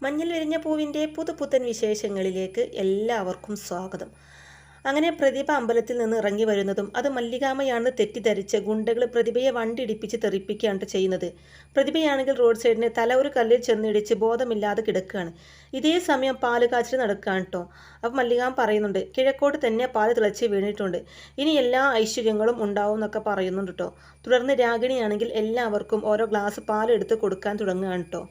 മഞ്ഞൾ വിരിഞ്ഞ പൂവിൻ്റെ പുതുപുത്തൻ വിശേഷങ്ങളിലേക്ക് എല്ലാവർക്കും സ്വാഗതം. അങ്ങനെ പ്രതിഭ അമ്പലത്തിൽ നിന്ന് ഇറങ്ങി വരുന്നതും അത് മല്ലികാമയാണെന്ന് തെറ്റിദ്ധരിച്ച് ഗുണ്ടകൾ പ്രതിഭയെ വണ്ടിയിടിപ്പിച്ച് തെറിപ്പിക്കുകയാണ് ചെയ്യുന്നത്. പ്രതിഭയാണെങ്കിൽ റോഡ് സൈഡിന് തല ഒരു കല്ലിൽ ചെന്നിടിച്ച് ബോധമില്ലാതെ കിടക്കുകയാണ്. ഇതേ സമയം പാല് കാച്ചിൽ നടക്കുകയാണ് കേട്ടോ. അപ്പം മല്ലികാമ പറയുന്നുണ്ട്, കിഴക്കോട്ട് തന്നെ പാല് തിളച്ച് വീണിട്ടുണ്ട്, ഇനി എല്ലാ ഐശ്വര്യങ്ങളും ഉണ്ടാവും എന്നൊക്കെ പറയുന്നുണ്ട് കേട്ടോ. തുടർന്ന് രാഗിണിയാണെങ്കിൽ എല്ലാവർക്കും ഓരോ ഗ്ലാസ് പാലെടുത്ത് കൊടുക്കാൻ തുടങ്ങുകയാണ് കേട്ടോ.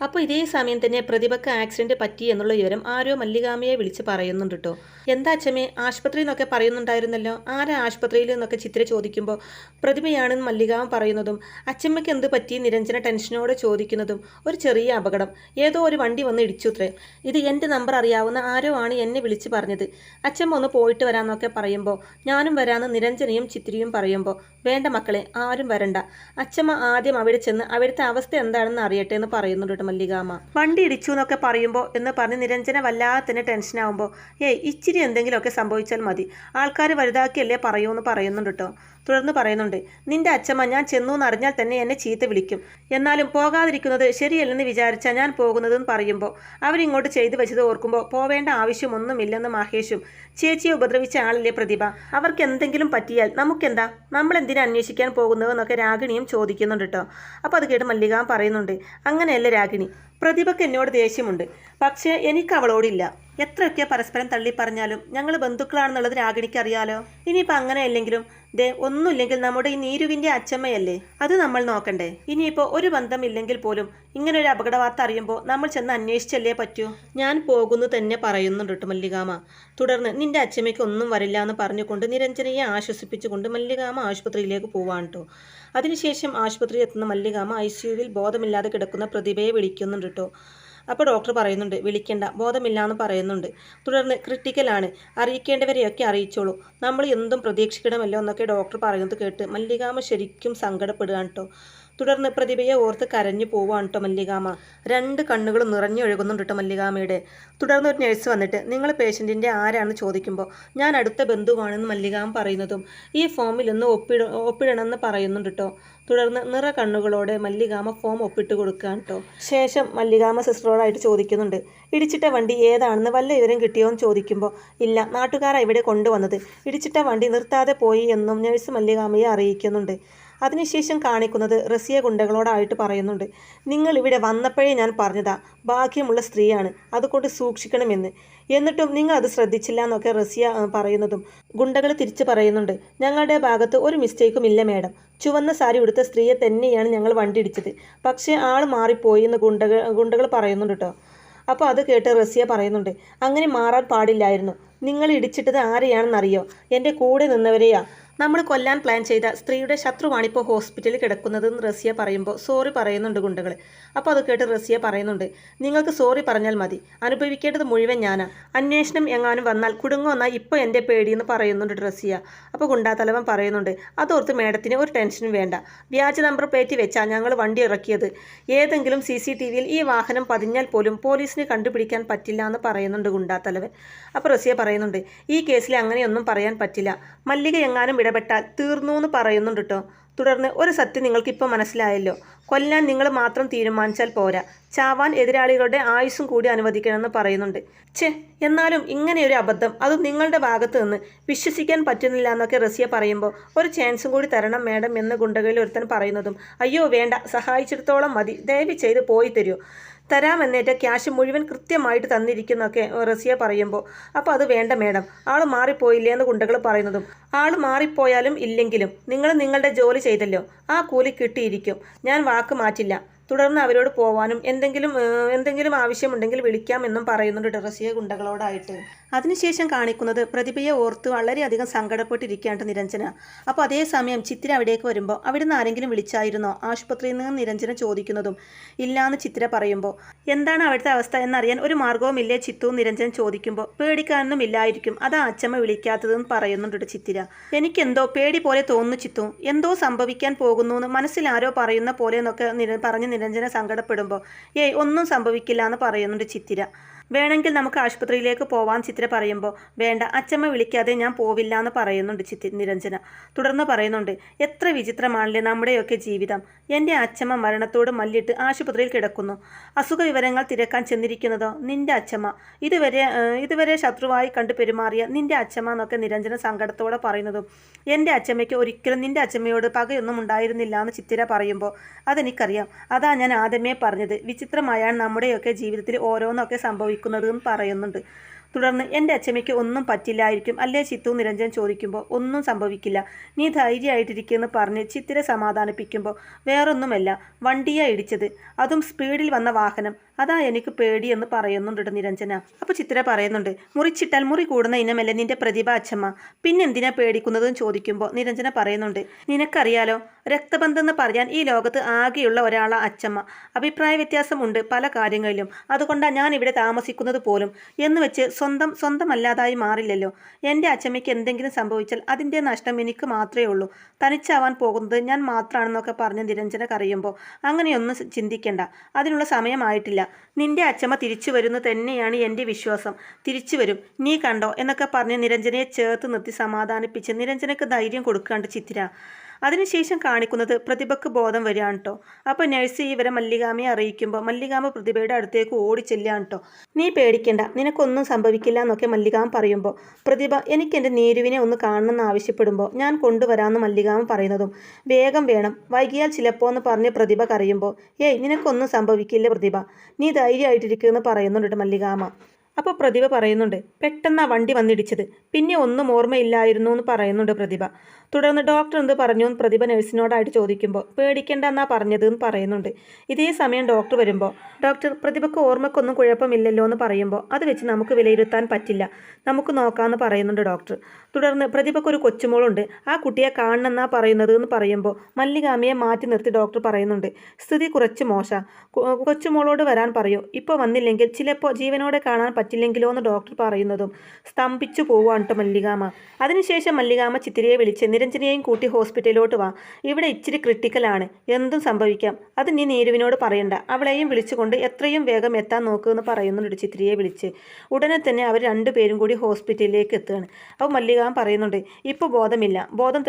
അപ്പോൾ ഇതേ സമയം തന്നെ പ്രതിഭക്ക് ആക്സിഡൻറ്റ് പറ്റി എന്നുള്ള വിവരം ആരോ മല്ലികാമയെ വിളിച്ച് പറയുന്നുണ്ട് കേട്ടോ. എന്താ അച്ഛമ്മേ, ആശുപത്രി എന്നൊക്കെ പറയുന്നുണ്ടായിരുന്നല്ലോ, ആരാ ആശുപത്രിയിൽ എന്നൊക്കെ ചിത്ര ചോദിക്കുമ്പോൾ പ്രതിഭയാണെന്ന് മല്ലികാമ പറയുന്നതും അച്ഛമ്മയ്ക്ക് എന്ത് പറ്റി നിരഞ്ജന ടെൻഷനോടെ ചോദിക്കുന്നതും ഒരു ചെറിയ അപകടം, ഏതോ ഒരു വണ്ടി വന്ന് ഇടിച്ചുത്രേ, ഇത് എൻ്റെ നമ്പർ അറിയാവുന്ന ആരോ ആണ് എന്നെ വിളിച്ച് പറഞ്ഞത്, അച്ഛമ്മ ഒന്ന് പോയിട്ട് വരാമെന്നൊക്കെ പറയുമ്പോൾ ഞാനും വരാമെന്ന് നിരഞ്ജനയും ചിത്രയും പറയുമ്പോൾ വേണ്ട മക്കളെ, ആരും വരണ്ട, അച്ഛമ്മ ആദ്യം അവിടെ ചെന്ന് അവിടുത്തെ അവസ്ഥ എന്താണെന്ന് അറിയട്ടെ എന്ന് പറയുന്നുണ്ട് മല്ലികാമ. വണ്ടി ഇടിച്ചു എന്നൊക്കെ പറയുമ്പോൾ എന്ന് പറഞ്ഞ് നിരഞ്ജന വല്ലാതെ തന്നെ ടെൻഷനാവുമ്പോൾ ഇച്ചിരി എന്തെങ്കിലുമൊക്കെ സംഭവിച്ചാൽ മതി, ആൾക്കാർ വലുതാക്കിയല്ലേ പറയൂ എന്ന് പറയുന്നുണ്ട് കേട്ടോ. തുടർന്ന് പറയുന്നുണ്ട്, നിന്റെ അച്ഛമ്മ ഞാൻ ചെന്നു എന്നറിഞ്ഞാൽ തന്നെ എന്നെ ചീത്ത വിളിക്കും, എന്നാലും പോകാതിരിക്കുന്നത് ശരിയല്ലെന്ന് വിചാരിച്ചാൽ ഞാൻ പോകുന്നതെന്ന് പറയുമ്പോൾ അവരിങ്ങോട്ട് ചെയ്തു വെച്ചത് ഓർക്കുമ്പോൾ പോവേണ്ട ആവശ്യമൊന്നുമില്ലെന്ന് മഹേഷും, ചേച്ചിയെ ഉപദ്രവിച്ച ആളില്ലേ പ്രതിഭ, അവർക്ക് എന്തെങ്കിലും പറ്റിയാൽ നമുക്കെന്താ, നമ്മളെന്തിനാ അന്വേഷിക്കാൻ പോകുന്നതെന്നൊക്കെ രാഗിണിയും ചോദിക്കുന്നുണ്ട് കേട്ടോ. അപ്പോൾ അത് കേട്ട് മല്ലികാമ പറയുന്നുണ്ട്, അങ്ങനെയല്ല രാഗിണി, പ്രതിഭയ്ക്ക് എന്നോട് ദേഷ്യമുണ്ട്, പക്ഷേ എനിക്ക് അവളോടില്ല, എത്രയൊക്കെ പരസ്പരം തള്ളി പറഞ്ഞാലും ഞങ്ങൾ ബന്ധുക്കളാണെന്നുള്ളത് രാഗിണിക്ക് അറിയാലോ. ഇനിയിപ്പോൾ അങ്ങനെയല്ലെങ്കിലും ഒന്നുമില്ലെങ്കിൽ നമ്മുടെ ഈ നീരുവിൻ്റെ അച്ഛമ്മയല്ലേ, അത് നമ്മൾ നോക്കണ്ടേ. ഇനിയിപ്പോൾ ഒരു ബന്ധമില്ലെങ്കിൽ പോലും ഇങ്ങനെ ഒരു അപകട വാർത്ത അറിയുമ്പോൾ നമ്മൾ ചെന്ന് അന്വേഷിച്ചല്ലേ പറ്റൂ. ഞാൻ പോകുന്നു തന്നെ പറയുന്നുണ്ട് കേട്ടോ മല്ലികാമ. തുടർന്ന് നിന്റെ അച്ഛമ്മയ്ക്ക് ഒന്നും വരില്ല എന്ന് പറഞ്ഞുകൊണ്ട് നിരഞ്ജനയെ ആശ്വസിപ്പിച്ചുകൊണ്ട് മല്ലികാമ ആശുപത്രിയിലേക്ക് പോവാണ് കേട്ടോ. അതിനുശേഷം ആശുപത്രിയിൽ എത്തുന്ന മല്ലികാമ ICUവിൽ ബോധമില്ലാതെ കിടക്കുന്ന പ്രതിഭയെ വിളിക്കുന്നുണ്ട് കേട്ടോ. അപ്പോൾ ഡോക്ടർ പറയുന്നുണ്ട്, വിളിക്കേണ്ട, ബോധമില്ല എന്ന് പറയുന്നുണ്ട്. തുടർന്ന് ക്രിട്ടിക്കലാണ്, അറിയിക്കേണ്ടവരെയൊക്കെ അറിയിച്ചോളൂ, നമ്മൾ എന്തും പ്രതീക്ഷിക്കണമല്ലോ എന്നൊക്കെ ഡോക്ടർ പറയുന്നത് കേട്ട് മല്ലികാമ ശരിക്കും സങ്കടപ്പെടുകയാണ് കേട്ടോ. തുടർന്ന് പ്രതിഭയെ ഓർത്ത് കരഞ്ഞു പോവാണ് കേട്ടോ മല്ലികാമ. രണ്ട് കണ്ണുകളും നിറഞ്ഞൊഴുകുന്നുണ്ട് കേട്ടോ മല്ലികാമയുടെ. തുടർന്ന് ഒരു നഴ്സ് വന്നിട്ട് നിങ്ങൾ പേഷ്യൻറ്റിൻ്റെ ആരാണെന്ന് ചോദിക്കുമ്പോൾ ഞാൻ അടുത്ത ബന്ധുവാണെന്ന് മല്ലികാമ പറയുന്നതും ഈ ഫോമിൽ ഒന്ന് ഒപ്പിടണമെന്ന് പറയുന്നുണ്ട് കേട്ടോ. തുടർന്ന് നിറ കണ്ണുകളോടെ മല്ലികാമ ഫോം ഒപ്പിട്ട് കൊടുക്കുകയാണ് കേട്ടോ. ശേഷം മല്ലികാമ സിസ്റ്ററോടായിട്ട് ചോദിക്കുന്നുണ്ട്, ഇടിച്ചിട്ട വണ്ടി ഏതാണെന്ന് വല്ല വിവരം കിട്ടിയോ എന്ന് ചോദിക്കുമ്പോൾ ഇല്ല, നാട്ടുകാരാണ് ഇവിടെ കൊണ്ടുവന്നത്, ഇടിച്ചിട്ട വണ്ടി നിർത്താതെ പോയി എന്നും നഴ്സ് മല്ലികാമയെ അറിയിക്കുന്നുണ്ട്. അതിനുശേഷം കാണിക്കുന്നത് റസിയ ഗുണ്ടകളോടായിട്ട് പറയുന്നുണ്ട്, നിങ്ങൾ ഇവിടെ വന്നപ്പോഴേ ഞാൻ പറഞ്ഞതാ ഭാഗ്യമുള്ള സ്ത്രീയാണ്, അതുകൊണ്ട് സൂക്ഷിക്കണമെന്ന്, എന്നിട്ടും നിങ്ങൾ അത് ശ്രദ്ധിച്ചില്ല എന്നൊക്കെ റസിയ പറയുന്നതും ഗുണ്ടകൾ തിരിച്ച് പറയുന്നുണ്ട്, ഞങ്ങളുടെ ഭാഗത്ത് ഒരു മിസ്റ്റേക്കും ഇല്ല മേഡം, ചുവന്ന സാരി ഉടുത്ത സ്ത്രീയെ തന്നെയാണ് ഞങ്ങൾ വണ്ടി ഇടിച്ചത്, പക്ഷേ ആൾ മാറിപ്പോയി എന്ന് ഗുണ്ടകൾ പറയുന്നുണ്ട് കേട്ടോ. അപ്പോൾ അത് കേട്ട് റസിയ പറയുന്നുണ്ട്, അങ്ങനെ മാറാൻ പാടില്ലായിരുന്നു, നിങ്ങൾ ഇടിച്ചിട്ടത് ആരെയാണെന്നറിയോ, എൻ്റെ കൂടെ നിന്നവരെയാ, നമ്മൾ കൊല്ലാൻ പ്ലാൻ ചെയ്ത സ്ത്രീയുടെ ശത്രുവാണിപ്പോൾ ഹോസ്പിറ്റലിൽ കിടക്കുന്നതെന്ന് റസിയ പറയുമ്പോൾ സോറി പറയുന്നുണ്ട് ഗുണ്ടകൾ. അപ്പോൾ അത് കേട്ട് റസിയ പറയുന്നുണ്ട്, നിങ്ങൾക്ക് സോറി പറഞ്ഞാൽ മതി, അനുഭവിക്കേണ്ടത് മുഴുവൻ ഞാനാ, അന്വേഷണം എങ്ങാനും വന്നാൽ കുടുങ്ങുമെന്നാൽ ഇപ്പോൾ എൻ്റെ പേടിയെന്ന് പറയുന്നുണ്ട് റസിയ. അപ്പോൾ ഗുണ്ടാത്തലവൻ പറയുന്നുണ്ട്, അതോർത്ത് മേഡത്തിന് ഒരു ടെൻഷനും വേണ്ട, വ്യാജ നമ്പർ പ്ലേറ്റ് വെച്ചാൽ ഞങ്ങൾ വണ്ടി ഇറക്കിയത്, ഏതെങ്കിലും CCTVയിൽ ഈ വാഹനം പതിഞ്ഞാൽ പോലും പോലീസിന് കണ്ടുപിടിക്കാൻ പറ്റില്ല എന്ന് പറയുന്നുണ്ട് ഗുണ്ടാത്തലവൻ. അപ്പോൾ റസിയ പറയുന്നുണ്ട്, ഈ കേസിൽ അങ്ങനെയൊന്നും പറയാൻ പറ്റില്ല, മല്ലിക എങ്ങാനും ഇടപെട്ടാൽ തീർന്നു എന്ന് പറയുന്നുണ്ട് കേട്ടോ. തുടർന്ന് ഒരു സത്യം നിങ്ങൾക്കിപ്പോൾ മനസ്സിലായല്ലോ, കൊല്ലാൻ നിങ്ങൾ മാത്രം തീരുമാനിച്ചാൽ പോരാ, ചാവാൻ എതിരാളികളുടെ ആയുസ്സും കൂടി അനുവദിക്കണമെന്ന് പറയുന്നുണ്ട്. എന്നാലും ഇങ്ങനെയൊരു അബദ്ധം, അതും നിങ്ങളുടെ ഭാഗത്ത് നിന്ന് വിശ്വസിക്കാൻ പറ്റുന്നില്ല എന്നൊക്കെ റസിയ പറയുമ്പോൾ ഒരു ചാൻസും കൂടി തരണം മേഡം എന്ന് ഗുണ്ടകളിൽ ഒരുത്തൻ പറയുന്നതും അയ്യോ വേണ്ട, സഹായിച്ചിടത്തോളം മതി, ദയവ് ചെയ്ത് പോയി തരൂ, തരാമെന്നേറ്റ ക്യാഷ് മുഴുവൻ കൃത്യമായിട്ട് തന്നിരിക്കുന്നൊക്കെ റസിയ പറയുമ്പോൾ അപ്പോൾ അത് വേണ്ട മേഡം, ആൾ മാറിപ്പോയില്ലേ എന്ന് ഗുണ്ടകൾ പറയുന്നതും ആൾ മാറിപ്പോയാലും ഇല്ലെങ്കിലും നിങ്ങൾ നിങ്ങളുടെ ജോലി ചെയ്തല്ലോ, ആ കൂലി കിട്ടിയിരിക്കും, ഞാൻ വാക്ക് മാറ്റില്ല, തുടർന്ന് അവരോട് പോവാനും എന്തെങ്കിലും ആവശ്യമുണ്ടെങ്കിൽ വിളിക്കാമെന്നും പറയുന്നുണ്ട് റസിയ ഗുണ്ടകളോടായിട്ട്. അതിനുശേഷം കാണിക്കുന്നത് പ്രതിഭയെ ഓർത്ത് വളരെയധികം സങ്കടപ്പെട്ടിരിക്കുകയാണ് നിരഞ്ജന. അപ്പോൾ അതേസമയം ചിത്ര അവിടേക്ക് വരുമ്പോൾ അവിടുന്ന് ആരെങ്കിലും വിളിച്ചായിരുന്നോ ആശുപത്രിയിൽ നിന്ന് നിരഞ്ജന ചോദിക്കുന്നതും ഇല്ലാന്ന് ചിത്ര പറയുമ്പോൾ എന്താണ് അവിടുത്തെ അവസ്ഥ എന്നറിയാൻ ഒരു മാർഗവും ഇല്ലേ ചിത്തു നിരഞ്ജൻ ചോദിക്കുമ്പോൾ പേടിക്കാനൊന്നും ഇല്ലായിരിക്കും, അതാ അച്ഛമ്മ വിളിക്കാത്തതെന്ന് പറയുന്നുണ്ട് ചിത്തിര. എനിക്കെന്തോ പേടി പോലെ തോന്നുന്നു ചിത്തു, എന്തോ സംഭവിക്കാൻ പോകുന്നു എന്ന് മനസ്സിലാരോ പറയുന്ന പോലെ എന്നൊക്കെ പറഞ്ഞ് നിരഞ്ജന സങ്കടപ്പെടുമ്പോൾ ഒന്നും സംഭവിക്കില്ല എന്ന് പറയുന്നുണ്ട് ചിത്തിര. വേണമെങ്കിൽ നമുക്ക് ആശുപത്രിയിലേക്ക് പോവാൻ ചിത്ര പറയുമ്പോൾ വേണ്ട, അച്ചമ്മ വിളിക്കാതെ ഞാൻ പോവില്ല എന്ന് പറയുന്നുണ്ട് നിരഞ്ജന. തുടർന്ന് പറയുന്നുണ്ട്, എത്ര വിചിത്രമാണല്ലേ നമ്മുടെയൊക്കെ ജീവിതം. എൻ്റെ അച്ചമ്മ മരണത്തോട് മല്ലിട്ട് ആശുപത്രിയിൽ കിടക്കുന്നു. അസുഖ വിവരങ്ങൾ തിരക്കാൻ ചെന്നിരിക്കുന്നതോ നിന്റെ അച്ചമ്മ. ഇതുവരെ ശത്രുവായി കണ്ടു പെരുമാറിയ നിന്റെ അച്ചമ്മ എന്നൊക്കെ നിരഞ്ജന സങ്കടത്തോടെ പറയുന്നതും എൻ്റെ അച്ചമ്മയ്ക്ക് ഒരിക്കലും നിന്റെ അച്ചമ്മയോട് പകയൊന്നും ഉണ്ടായിരുന്നില്ല എന്ന് ചിത്തിര പറയുമ്പോൾ അതെനിക്കറിയാം. അതാ ഞാൻ ആദ്യമേ പറഞ്ഞത്, വിചിത്രമായാണ് നമ്മുടെയൊക്കെ ജീവിതത്തിൽ ഓരോന്നൊക്കെ സംഭവിക്കുന്നത് എന്ന് പറയുന്നുണ്ട്. തുടർന്ന് എൻ്റെ അച്ചമ്മയ്ക്ക് ഒന്നും പറ്റില്ലായിരിക്കും അല്ലേ ചിത്തു നിരഞ്ജൻ ചോദിക്കുമ്പോൾ ഒന്നും സംഭവിക്കില്ല, നീ ധൈര്യമായിട്ടിരിക്കുമെന്ന് പറഞ്ഞ് ചിത്തിരെ സമാധാനിപ്പിക്കുമ്പോൾ വേറൊന്നുമല്ല, വണ്ടിയാ ഇടിച്ചത്, അതും സ്പീഡിൽ വന്ന വാഹനം, അതാ എനിക്ക് പേടിയെന്ന് പറയുന്നുണ്ട് നിരഞ്ജന. അപ്പോൾ ചിത്തിര പറയുന്നുണ്ട്, മുറിച്ചിട്ടാൽ മുറി കൂടുന്ന ഇനമല്ലേ നിന്റെ പ്രതിഭ അച്ചമ്മ, പിന്നെന്തിനാ പേടിക്കുന്നതെന്ന് ചോദിക്കുമ്പോൾ നിരഞ്ജന പറയുന്നുണ്ട്, നിനക്കറിയാലോ രക്തബന്ധം എന്ന് പറയാൻ ഈ ലോകത്ത് ആകെയുള്ള ഒരാളാ അച്ചമ്മ. അഭിപ്രായ വ്യത്യാസമുണ്ട് പല കാര്യങ്ങളിലും, അതുകൊണ്ടാണ് ഞാൻ ഇവിടെ താമസിക്കുന്നത് പോലും. എന്ന് വെച്ച് സ്വന്തമല്ലാതായി മാറില്ലല്ലോ. എൻ്റെ അച്ചമ്മയ്ക്ക് എന്തെങ്കിലും സംഭവിച്ചാൽ അതിൻ്റെ നഷ്ടം എനിക്ക് മാത്രമേ ഉള്ളൂ. തനിച്ചാവാൻ പോകുന്നത് ഞാൻ മാത്രമാണെന്നൊക്കെ പറഞ്ഞ് നിരഞ്ജന കരയുമ്പോൾ അങ്ങനെയൊന്നും ചിന്തിക്കേണ്ട, അതിനുള്ള സമയമായിട്ടില്ല. നിന്റെ അച്ചമ്മ തിരിച്ചു വരുന്നു തന്നെയാണ് എൻ്റെ വിശ്വാസം. തിരിച്ചു വരും, നീ കണ്ടോ എന്നൊക്കെ പറഞ്ഞ് നിരഞ്ജനയെ ചേർത്ത് നിർത്തി സമാധാനിപ്പിച്ച് നിരഞ്ജനക്ക് ധൈര്യം കൊടുക്കാണ്ട് ചിത്തിര. അതിനുശേഷം കാണിക്കുന്നത് പ്രതിഭയ്ക്ക് ബോധം വരികയാണ് കേട്ടോ. അപ്പോൾ നഴ്സ് ഇവരെ മല്ലികാമയെ അറിയിക്കുമ്പോൾ മല്ലികാമ പ്രതിഭയുടെ അടുത്തേക്ക് ഓടിച്ചെല്ലുകയാണ് കേട്ടോ. നീ പേടിക്കേണ്ട, നിനക്കൊന്നും സംഭവിക്കില്ല എന്നൊക്കെ മല്ലികാമ പറയുമ്പോൾ പ്രതിഭ എനിക്ക് എൻ്റെ നീരുവിനെ ഒന്ന് കാണണമെന്ന് ആവശ്യപ്പെടുമ്പോൾ ഞാൻ കൊണ്ടുവരാമെന്ന് മല്ലികാമ പറയുന്നതും വേഗം വേണം, വൈകിയാൽ ചിലപ്പോൾ എന്ന് പറഞ്ഞ് പ്രതിഭ കരയുമ്പോൾ ഏയ് നിനക്കൊന്നും സംഭവിക്കില്ല പ്രതിഭ, നീ ധൈര്യമായിട്ടിരിക്കുമെന്ന് പറയുന്നുണ്ട് മല്ലികാമ. അപ്പോൾ പ്രതിഭ പറയുന്നുണ്ട്, പെട്ടെന്ന് ആ വണ്ടി വന്നിടിച്ചത്, പിന്നെ ഒന്നും ഓർമ്മയില്ലായിരുന്നു എന്ന് പറയുന്നുണ്ട് പ്രതിഭ. തുടർന്ന് ഡോക്ടർ എന്ത് പറഞ്ഞു എന്ന് പ്രതിഭ നഴ്സിനോടായിട്ട് ചോദിക്കുമ്പോൾ പേടിക്കേണ്ട എന്നാ പറഞ്ഞത് എന്ന് പറയുന്നുണ്ട്. ഇതേ സമയം ഡോക്ടർ വരുമ്പോൾ ഡോക്ടർ പ്രതിഭയ്ക്ക് ഓർമ്മക്കൊന്നും കുഴപ്പമില്ലല്ലോ എന്ന് പറയുമ്പോൾ അത് വെച്ച് നമുക്ക് വിലയിരുത്താൻ പറ്റില്ല, നമുക്ക് നോക്കാമെന്ന് പറയുന്നുണ്ട് ഡോക്ടർ. തുടർന്ന് പ്രതിഭയ്ക്ക് ഒരു കൊച്ചുമോളുണ്ട്, ആ കുട്ടിയെ കാണണമെന്നാ പറയുന്നത് എന്ന് പറയുമ്പോൾ മല്ലികാമയെ മാറ്റി നിർത്തി ഡോക്ടർ പറയുന്നുണ്ട്, സ്ഥിതി കുറച്ച് മോശം, കൊച്ചുമോളോട് വരാൻ പറയൂ, ഇപ്പോൾ വന്നില്ലെങ്കിൽ ചിലപ്പോൾ ജീവനോടെ കാണാൻ പറ്റില്ലെങ്കിലോ എന്ന് ഡോക്ടർ പറയുന്നതും സ്തംഭിച്ചു പോവാണ് കേട്ടോ മല്ലികാമ. അതിനുശേഷം മല്ലികാമ ചിത്തിരയെ വിളിച്ച് നിരഞ്ജനയെയും കൂട്ടി ഹോസ്പിറ്റലിലോട്ട് വാ, ഇവിടെ ഇച്ചിരി ക്രിട്ടിക്കലാണ്, എന്തും സംഭവിക്കാം, അത് നീ നീരുവിനോട് പറയണ്ട, അവളെയും വിളിച്ചുകൊണ്ട് എത്രയും വേഗം എത്താൻ നോക്കുമെന്ന് പറയുന്നുണ്ട് ചിത്തിരയെ വിളിച്ച്. ഉടനെ തന്നെ അവർ രണ്ടുപേരും കൂടി ഹോസ്പിറ്റലിലേക്ക് എത്തുകയാണ്. അപ്പോൾ മല്ലികാമ പറയുന്നുണ്ട്, ഇപ്പോൾ ബോധമില്ല, ബോധം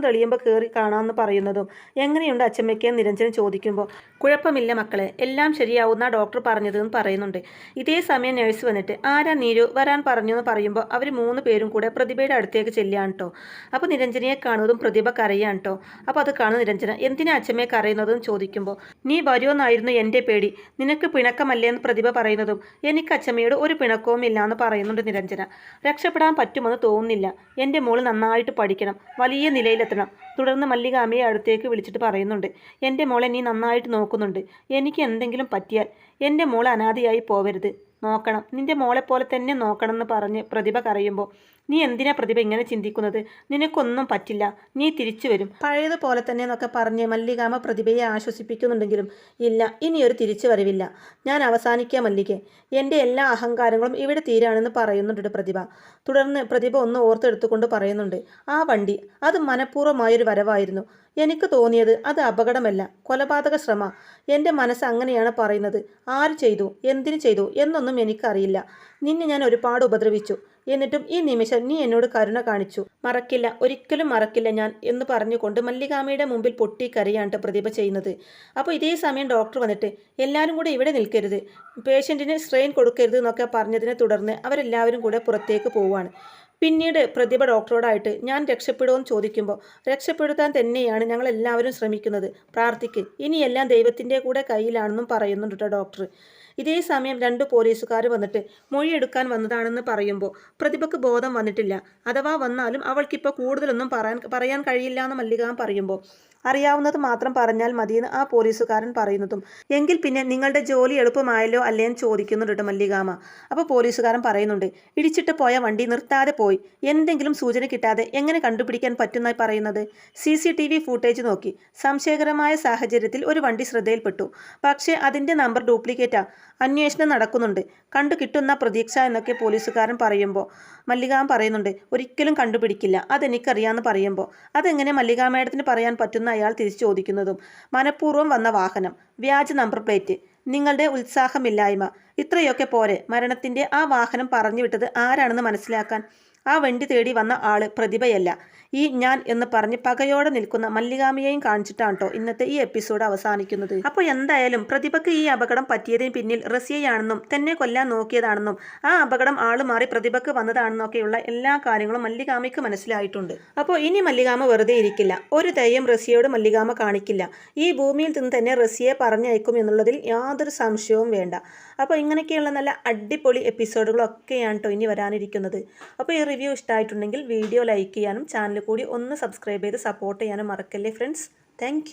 തെളിയുമ്പോൾ കയറി കാണാമെന്ന് പറയുന്നതും എങ്ങനെയുണ്ട് അച്ചമ്മയ്ക്ക് നിരഞ്ജൻ ചോദിക്കുമ്പോൾ കുഴപ്പമില്ല മക്കളെ, എല്ലാം ശരിയാവുന്ന ഡോക്ടർ പറഞ്ഞതെന്ന് പറയുന്നുണ്ട്. ഇതേ സമയം നഴ്സ് വന്നിട്ട് ആരാ നീരു വരാൻ പറഞ്ഞു എന്ന് പറയുമ്പോൾ അവർ 3 പേരും കൂടെ പ്രതിഭയുടെ അടുത്തേക്ക് ചെല്ലുകയാണ് കേട്ടോ. അപ്പോൾ നിരഞ്ജനയെ കാണുന്നതും പ്രതിഭ കരയാണ് കേട്ടോ. അപ്പോൾ അത് കാണുന്ന നിരഞ്ജന എന്തിനാ അച്ചമ്മയെ കരയുന്നതെന്ന് ചോദിക്കുമ്പോൾ നീ വരുമെന്നായിരുന്നു എൻ്റെ പേടി, നിനക്ക് പിണക്കമല്ലേ എന്ന് പ്രതിഭ പറയുന്നതും എനിക്ക് അച്ചമ്മയോട് ഒരു പിണക്കവും ഇല്ല എന്ന് പറയുന്നുണ്ട് നിരഞ്ജന. രക്ഷപ്പെടാൻ പറ്റുമെന്ന് തോന്നുന്നില്ല, എൻ്റെ മോൾ നന്നായിട്ട് പഠിക്കണം, വലിയ നിലയിലെത്തണം. തുടർന്ന് മല്ലികാമയെ അടുത്തേക്ക് വിളിച്ചിട്ട് പറയുന്നുണ്ട്, എൻ്റെ മോളെ നീ നന്നായിട്ട് നോക്കുന്നുണ്ട്, എനിക്ക് എന്തെങ്കിലും പറ്റിയാൽ എൻ്റെ മോൾ അനാഥയായി പോവരുത്, നോക്കണം, നിൻ്റെ മോളെപ്പോലെ തന്നെ നോക്കണം എന്ന് പറഞ്ഞ് പ്രതിഭ കരയുമ്പോൾ നീ എന്തിനാ പ്രതിഭ ഇങ്ങനെ ചിന്തിക്കുന്നത്, നിനക്കൊന്നും പറ്റില്ല, നീ തിരിച്ചു വരും, പഴയതുപോലെ തന്നെ എന്നൊക്കെ പറഞ്ഞ് മല്ലികാമ പ്രതിഭയെ ആശ്വസിപ്പിക്കുന്നുണ്ടെങ്കിലും ഇല്ല, ഇനിയൊരു തിരിച്ചു വരവില്ല, ഞാൻ അവസാനിക്കുക മല്ലികെ, എൻ്റെ എല്ലാ അഹങ്കാരങ്ങളും ഇവിടെ തീരാണെന്ന് പറയുന്നുണ്ട് പ്രതിഭ. തുടർന്ന് പ്രതിഭ ഒന്ന് ഓർത്തെടുത്തുകൊണ്ട് പറയുന്നുണ്ട്, ആ വണ്ടി അത് മനഃപൂർവ്വമായൊരു വരവായിരുന്നു, എനിക്ക് തോന്നിയത് അത് അപകടമല്ല, കൊലപാതക ശ്രമ, എൻ്റെ മനസ്സ് അങ്ങനെയാണ് പറയുന്നത്, ആര് ചെയ്തു എന്തിനു ചെയ്തു എന്നൊന്നും എനിക്കറിയില്ല, നിന്നെ ഞാൻ ഒരുപാട് ഉപദ്രവിച്ചു, എന്നിട്ടും ഈ നിമിഷം നീ എന്നോട് കരുണ കാണിച്ചു, മറക്കില്ല, ഒരിക്കലും മറക്കില്ല ഞാൻ എന്ന് പറഞ്ഞുകൊണ്ട് മല്ലികാമയുടെ മുമ്പിൽ പൊട്ടിക്കരയാണ് പ്രതിഭ ചെയ്യുന്നത്. അപ്പോൾ ഇതേ സമയം ഡോക്ടർ വന്നിട്ട് എല്ലാവരും കൂടെ ഇവിടെ നിൽക്കരുത്, പേഷ്യൻറ്റിന് സ്ട്രെയിൻ കൊടുക്കരുത് എന്നൊക്കെ പറഞ്ഞതിനെ തുടർന്ന് അവരെല്ലാവരും കൂടെ പുറത്തേക്ക് പോവുകയാണ്. പിന്നീട് പ്രതിഭ ഡോക്ടറോടായിട്ട് ഞാൻ രക്ഷപ്പെടുമെന്ന് ചോദിക്കുമ്പോൾ രക്ഷപ്പെടുത്താൻ തന്നെയാണ് ഞങ്ങൾ എല്ലാവരും ശ്രമിക്കുന്നത്, പ്രാർത്ഥിക്ക്, ഇനിയെല്ലാം ദൈവത്തിൻ്റെ കൂടെ കയ്യിലാണെന്നും പറയുന്നുണ്ട് കേട്ടോ ഡോക്ടർ. ഇതേ സമയം 2 പോലീസുകാർ വന്നിട്ട് മൊഴിയെടുക്കാൻ വന്നതാണെന്ന് പറയുമ്പോൾ പ്രതിഭയ്ക്ക് ബോധം വന്നിട്ടില്ല, അഥവാ വന്നാലും അവൾക്കിപ്പോൾ കൂടുതലൊന്നും പറയാൻ കഴിയില്ല എന്ന് മല്ലികാമ പറയുമ്പോൾ അറിയാവുന്നത് മാത്രം പറഞ്ഞാൽ മതിയെന്ന് ആ പോലീസുകാരൻ പറയുന്നതും എങ്കിൽ പിന്നെ നിങ്ങളുടെ ജോലി എളുപ്പമായല്ലോ അല്ലേന്ന് ചോദിക്കുന്നുണ്ട് മല്ലികാമ. അപ്പോൾ പോലീസുകാരൻ പറയുന്നുണ്ട്, ഇടിച്ചിട്ട് പോയ വണ്ടി നിർത്താതെ പോയി, എന്തെങ്കിലും സൂചന കിട്ടാതെ എങ്ങനെ കണ്ടുപിടിക്കാൻ പറ്റുന്നായി പറയുന്നത്, CCTV ഫൂട്ടേജ് നോക്കി സംശയകരമായ സാഹചര്യത്തിൽ ഒരു വണ്ടി ശ്രദ്ധയിൽപ്പെട്ടു, പക്ഷേ അതിൻ്റെ നമ്പർ ഡ്യൂപ്ലിക്കേറ്റാ, അന്വേഷണം നടക്കുന്നുണ്ട്, കണ്ടു കിട്ടുന്ന പ്രതീക്ഷ എന്നൊക്കെ പോലീസുകാരൻ പറയുമ്പോൾ മല്ലികാമ പറയുന്നുണ്ട്, ഒരിക്കലും കണ്ടുപിടിക്കില്ല, അതെനിക്കറിയാമെന്ന് പറയുമ്പോൾ അതെങ്ങനെ മല്ലികാമേഡത്തിന് പറയാൻ പറ്റുന്ന അയാൾ തിരിച്ചു ചോദിക്കുന്നതും മനഃപൂർവ്വം വന്ന വാഹനം, വ്യാജ നമ്പർ പ്ലേറ്റ്, നിങ്ങളുടെ ഉത്സാഹമില്ലായ്മ. ഇത്രയൊക്കെ പോരെ. മരണത്തിൻ്റെ ആ വാഹനം പറഞ്ഞു വിട്ടത് ആരാണെന്ന് മനസ്സിലാക്കാൻ. ആ വണ്ടി തേടി വന്ന ആള് പ്രതിഭയല്ല. ഈ ഞാൻ എന്ന് പറഞ്ഞ് പകയോടെ നിൽക്കുന്ന മല്ലികാമയെയും കാണിച്ചിട്ടാണ് കേട്ടോ ഇന്നത്തെ ഈ എപ്പിസോഡ് അവസാനിക്കുന്നത്. അപ്പോൾ എന്തായാലും പ്രതിഭയ്ക്ക് ഈ അപകടം പറ്റിയതിന് പിന്നിൽ റസിയയാണെന്നും തന്നെ കൊല്ലാൻ നോക്കിയതാണെന്നും ആ അപകടം ആള് മാറി പ്രതിഭയ്ക്ക് വന്നതാണെന്നൊക്കെയുള്ള എല്ലാ കാര്യങ്ങളും മല്ലികാമയ്ക്ക് മനസ്സിലായിട്ടുണ്ട്. അപ്പോൾ ഇനി മല്ലികാമ വെറുതെ ഇരിക്കില്ല. ഒരു ദയം റസിയയോട് മല്ലികാമ കാണിക്കില്ല. ഈ ഭൂമിയിൽ നിന്ന് തന്നെ റസിയയെ പറഞ്ഞയക്കും എന്നുള്ളതിൽ യാതൊരു സംശയവും വേണ്ട. അപ്പോൾ ഇങ്ങനെയൊക്കെയുള്ള നല്ല അടിപൊളി എപ്പിസോഡുകളൊക്കെയാണ് കേട്ടോ ഇനി വരാനിരിക്കുന്നത്. അപ്പോൾ ഈ റിവ്യൂ ഇഷ്ടമായിട്ടുണ്ടെങ്കിൽ വീഡിയോ ലൈക്ക് ചെയ്യാനും ചാനൽ കൂടി ഒന്ന് സബ്സ്ക്രൈബ് ചെയ്ത് സപ്പോർട്ട് ചെയ്യാനും മറക്കല്ലേ ഫ്രണ്ട്സ്. താങ്ക്